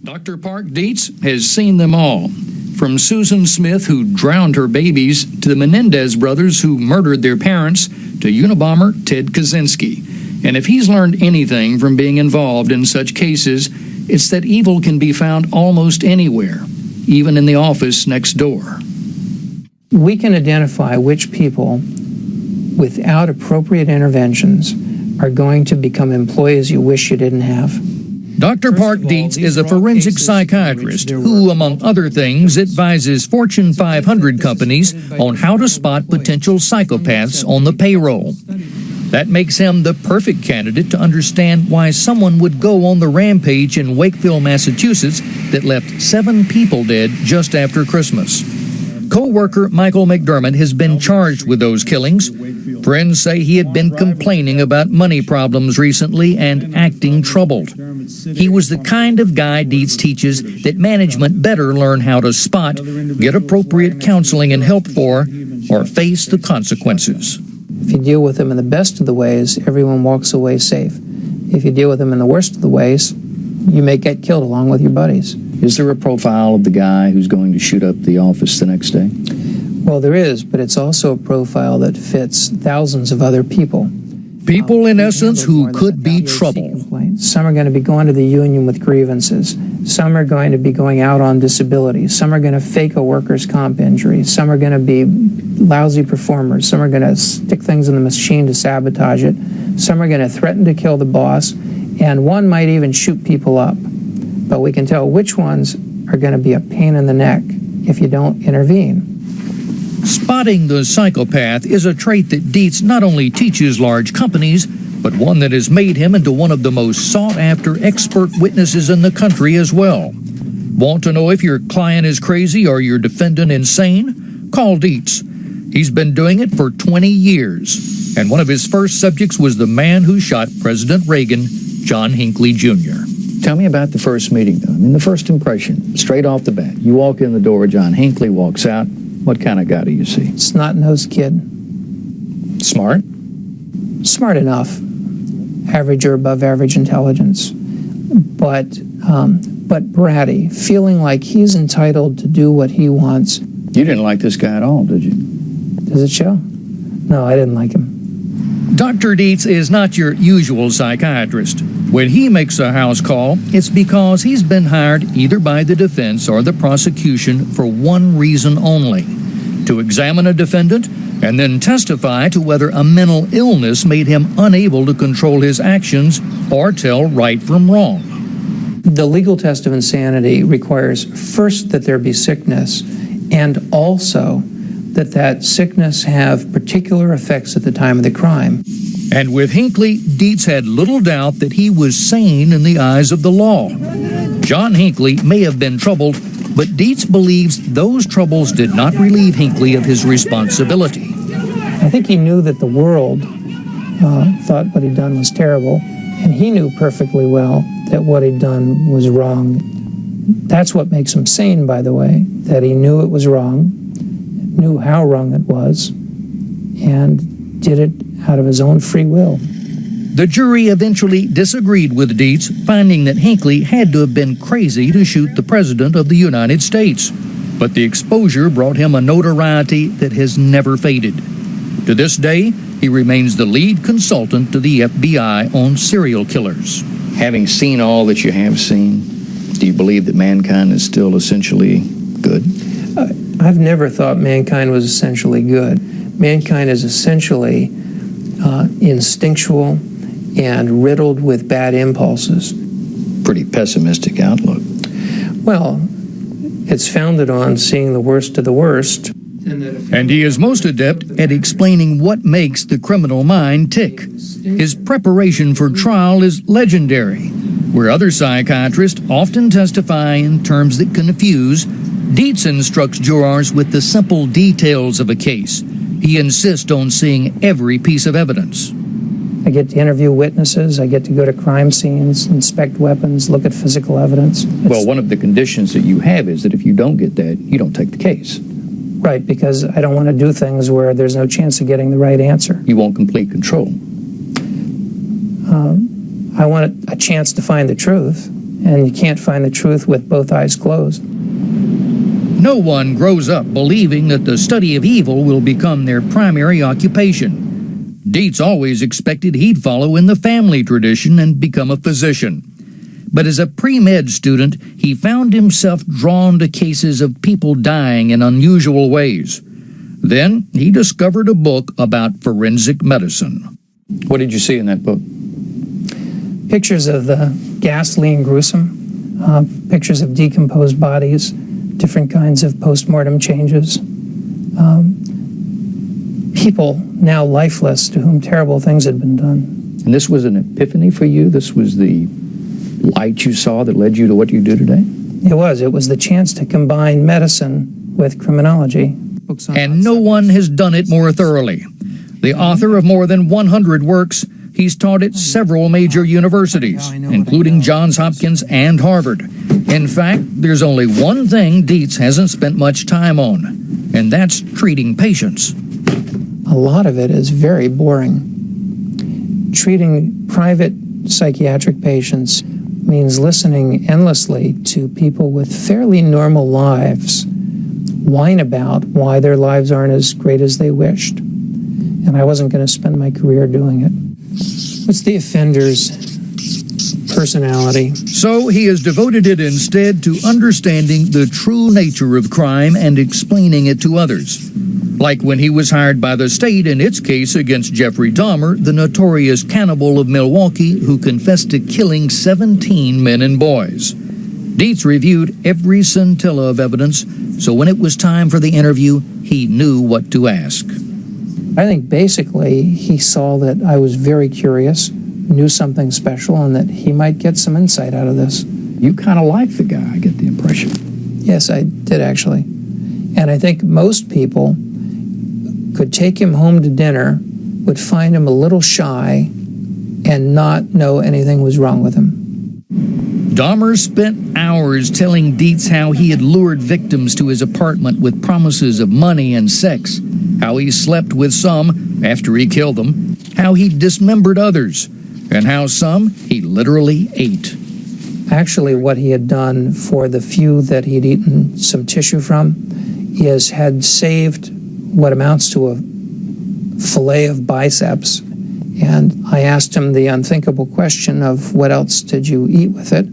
Dr. Park Dietz has seen them all, from Susan Smith, who drowned her babies, to the Menendez brothers, who murdered their parents, to Unabomber Ted Kaczynski. And if he's learned anything from being involved in such cases, it's that evil can be found almost anywhere, even in the office next door. We can identify which people, without appropriate interventions, are going to become employees you wish you didn't have. Dr. Park Dietz is a forensic psychiatrist who, among other things, advises Fortune 500 companies on how to spot potential psychopaths on the payroll. That makes him the perfect candidate to understand why someone would go on the rampage in Wakeville, Massachusetts that left 7 people dead just after Christmas. Co-worker Michael McDermott has been charged with those killings. Friends say he had been complaining about money problems recently and acting troubled. He was the kind of guy Dietz teaches that management better learn how to spot, get appropriate counseling and help for, or face the consequences. If you deal with them in the best of the ways, everyone walks away safe. If you deal with them in the worst of the ways, you may get killed along with your buddies. Is there a profile of the guy who's going to shoot up the office the next day? Well, there is, but it's also a profile that fits thousands of other people. People, in essence, who could be trouble. Some are going to be going to the union with grievances. Some are going to be going out on disability. Some are going to fake a workers' comp injury. Some are going to be lousy performers. Some are going to stick things in the machine to sabotage it. Some are going to threaten to kill the boss. And one might even shoot people up. But we can tell which ones are going to be a pain in the neck if you don't intervene. Spotting the psychopath is a trait that Dietz not only teaches large companies, but one that has made him into one of the most sought-after expert witnesses in the country as well. Want to know if your client is crazy or your defendant insane? Call Dietz. He's been doing it for 20 years, and one of his first subjects was the man who shot President Reagan, John Hinckley Jr. Tell me about the first meeting, though. I mean, the first impression, straight off the bat. You walk in the door, John Hinckley walks out. What kind of guy do you see? Snot-nosed kid. Smart? Smart enough. Average or above average intelligence. But bratty, feeling like he's entitled to do what he wants. You didn't like this guy at all, did you? Does it show? No, I didn't like him. Dr. Dietz is not your usual psychiatrist. When he makes a house call, it's because he's been hired either by the defense or the prosecution for one reason only: to examine a defendant and then testify to whether a mental illness made him unable to control his actions or tell right from wrong. The legal test of insanity requires first that there be sickness, and also that sickness have particular effects at the time of the crime. And with Hinckley, Dietz had little doubt that he was sane in the eyes of the law. John Hinckley may have been troubled, but Dietz believes those troubles did not relieve Hinckley of his responsibility. I think he knew that the world thought what he'd done was terrible, and he knew perfectly well that what he'd done was wrong. That's what makes him sane, by the way, that he knew it was wrong, knew how wrong it was, and did it out of his own free will. The jury eventually disagreed with Dietz, finding that Hinckley had to have been crazy to shoot the President of the United States. But the exposure brought him a notoriety that has never faded. To this day, he remains the lead consultant to the FBI on serial killers. Having seen all that you have seen, do you believe that mankind is still essentially good? I've never thought mankind was essentially good. Mankind is essentially instinctual and riddled with bad impulses. Pretty pessimistic outlook. Well, it's founded on seeing the worst of the worst. And he is most adept at explaining what makes the criminal mind tick. His preparation for trial is legendary. Where other psychiatrists often testify in terms that confuse, Dietz instructs jurors with the simple details of a case. He insists on seeing every piece of evidence. I get to interview witnesses, I get to go to crime scenes, inspect weapons, look at physical evidence. Well, one of the conditions that you have is that if you don't get that, you don't take the case. Right, because I don't want to do things where there's no chance of getting the right answer. You want complete control. I want a chance to find the truth, and you can't find the truth with both eyes closed. No one grows up believing that the study of evil will become their primary occupation. Dietz always expected he'd follow in the family tradition and become a physician. But as a pre-med student, he found himself drawn to cases of people dying in unusual ways. Then he discovered a book about forensic medicine. What did you see in that book? Pictures of the ghastly and gruesome, pictures of decomposed bodies, different kinds of post-mortem changes, people now lifeless to whom terrible things had been done. And this was an epiphany for you? This was the light you saw that led you to what you do today? It was the chance to combine medicine with criminology. And no one has done it more thoroughly. The author of more than 100 works, he's taught at several major universities, including Johns Hopkins and Harvard. In fact, there's only one thing Dietz hasn't spent much time on, and that's treating patients. A lot of it is very boring. Treating private psychiatric patients means listening endlessly to people with fairly normal lives whine about why their lives aren't as great as they wished. And I wasn't going to spend my career doing it. What's the offender's personality? So he has devoted it instead to understanding the true nature of crime and explaining it to others. Like when he was hired by the state in its case against Jeffrey Dahmer, the notorious cannibal of Milwaukee who confessed to killing 17 men and boys. Dietz reviewed every scintilla of evidence, so when it was time for the interview, he knew what to ask. I think basically he saw that I was very curious, knew something special, and that he might get some insight out of this. You kind of like the guy, I get the impression. Yes, I did actually. And I think most people could take him home to dinner, would find him a little shy, and not know anything was wrong with him. Dahmer spent hours telling Dietz how he had lured victims to his apartment with promises of money and sex, how he slept with some after he killed them, how he dismembered others, and how some he literally ate. Actually, what he had done for the few that he'd eaten some tissue from is had saved what amounts to a fillet of biceps. And I asked him the unthinkable question of what else did you eat with it?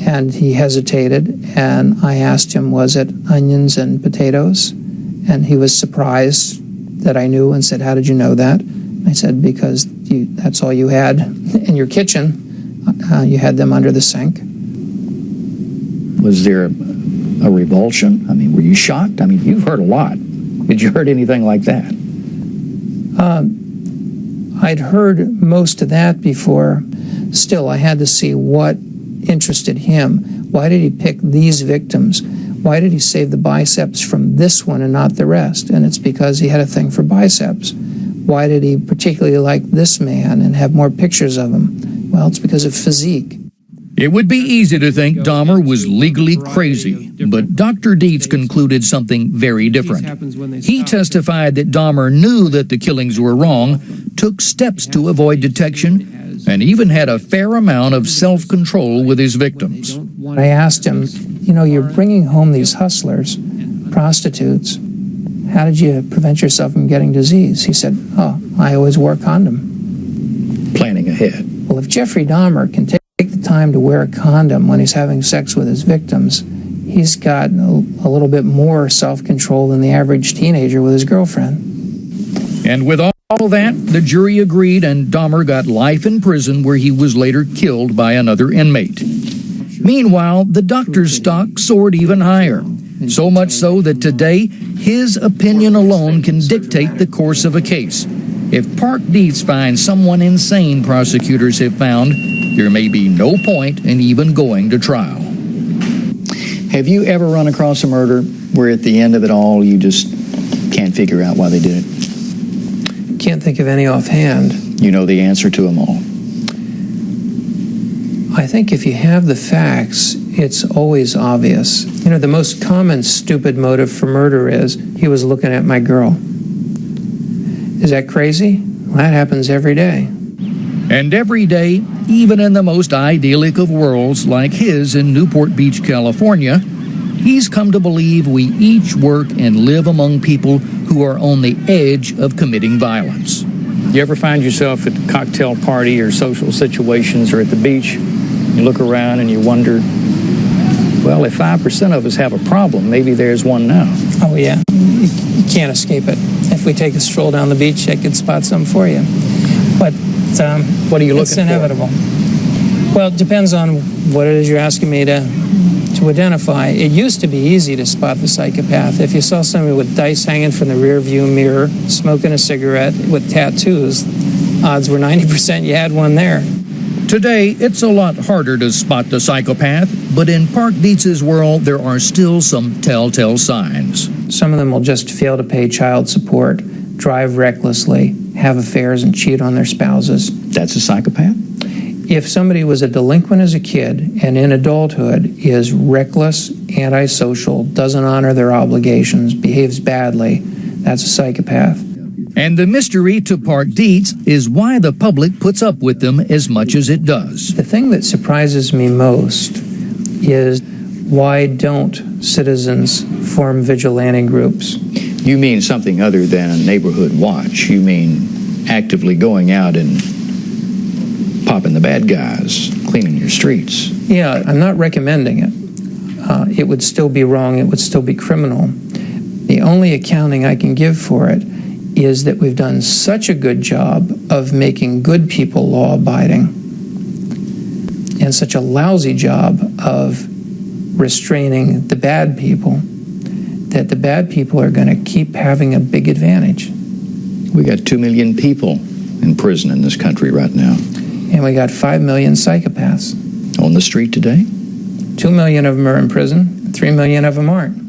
And he hesitated, and I asked him, was it onions and potatoes? And he was surprised that I knew and said, how did you know that? I said, because that's all you had in your kitchen. You had them under the sink. Was there a revulsion? I mean, were you shocked? I mean, you've heard a lot. Did you heard anything like that? I'd heard most of that before. Still, I had to see what interested him. Why did he pick these victims? Why did he save the biceps from this one and not the rest? And it's because he had a thing for biceps. Why did he particularly like this man and have more pictures of him? Well, it's because of physique. It would be easy to think Dahmer was legally crazy, but Dr. Dietz concluded something very different. He testified that Dahmer knew that the killings were wrong, took steps to avoid detection, and even had a fair amount of self-control with his victims. I asked him, you know, you're bringing home these hustlers, prostitutes. How did you prevent yourself from getting disease? He said, oh, I always wore a condom. Planning ahead. Well, if Jeffrey Dahmer can take the time to wear a condom when he's having sex with his victims, he's got a little bit more self-control than the average teenager with his girlfriend. And with all that, the jury agreed, and Dahmer got life in prison, where he was later killed by another inmate. Meanwhile, the doctor's stock soared even higher, so much so that today, his opinion alone can dictate the course of a case. If Park Dietz finds someone insane, prosecutors have found, there may be no point in even going to trial. Have you ever run across a murder where at the end of it all you just can't figure out why they did it? Can't think of any offhand. You know the answer to them all. I think if you have the facts, it's always obvious. You know, the most common stupid motive for murder is, he was looking at my girl. Is that crazy? Well, that happens every day. And every day, even in the most idyllic of worlds like his in Newport Beach, California, he's come to believe we each work and live among people who are on the edge of committing violence. You ever find yourself at a cocktail party or social situations or at the beach, you look around and you wonder, well, if 5% of us have a problem, maybe there's one now. Oh, yeah. You can't escape it. If we take a stroll down the beach, I could spot some for you. But what are you looking it's inevitable. Well, it depends on what it is you're asking me to identify. It used to be easy to spot the psychopath. If you saw somebody with dice hanging from the rear view mirror, smoking a cigarette with tattoos, odds were 90% you had one there. Today, it's a lot harder to spot the psychopath, but in Park Dietz's world, there are still some telltale signs. Some of them will just fail to pay child support, drive recklessly, have affairs, and cheat on their spouses. That's a psychopath? If somebody was a delinquent as a kid and in adulthood is reckless, antisocial, doesn't honor their obligations, behaves badly, that's a psychopath. And the mystery to Park Dietz is why the public puts up with them as much as it does. The thing that surprises me most is why don't citizens form vigilante groups? You mean something other than a neighborhood watch. You mean actively going out and popping the bad guys, cleaning your streets. Yeah, I'm not recommending it. It would still be wrong. It would still be criminal. The only accounting I can give for it is that we've done such a good job of making good people law-abiding and such a lousy job of restraining the bad people that the bad people are going to keep having a big advantage. We got 2 million people in prison in this country right now. And we got 5 million psychopaths. On the street today? 2 million of them are in prison, 3 million of them aren't.